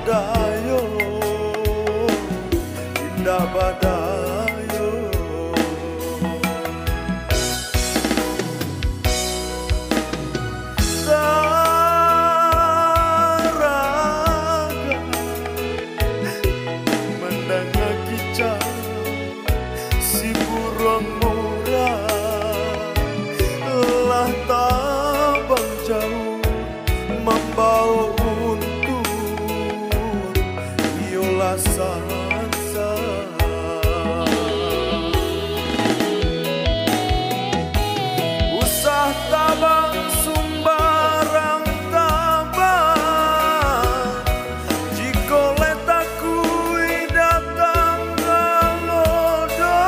badayo, indah badayo. Taraga mendengar kicau si burung murah, lah tabang jauh membawa untuk yola sansa. Usah tabang sumbarang tabang, jika letakui datang ngalodo,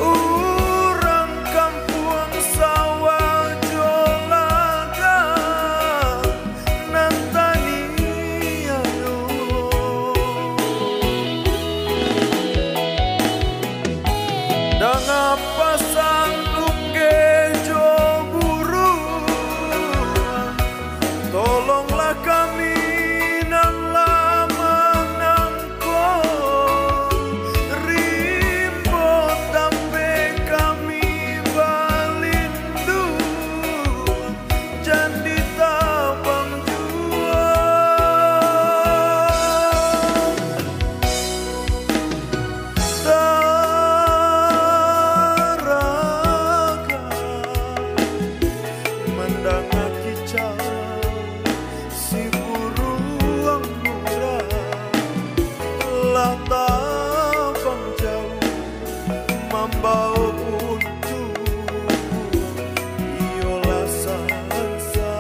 urang kampung sawah jolaga nantani ayo. Dan apa sandung gejo buru, tolonglah kami nan lama nangko, rimbo tampe kami balindu, jadi tabang jua. Taraga mendengar kicau si burung murah, lah tabang jauh membawa untuk yola sansa.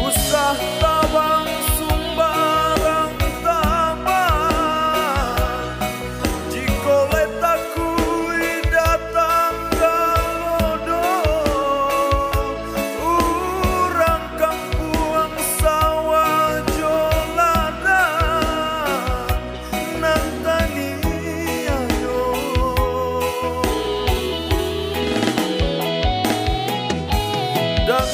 Usah tabang sumbarang tabang, jika letakui datang ngalodo, urang kampung sawah jolada nantani ayo. Dan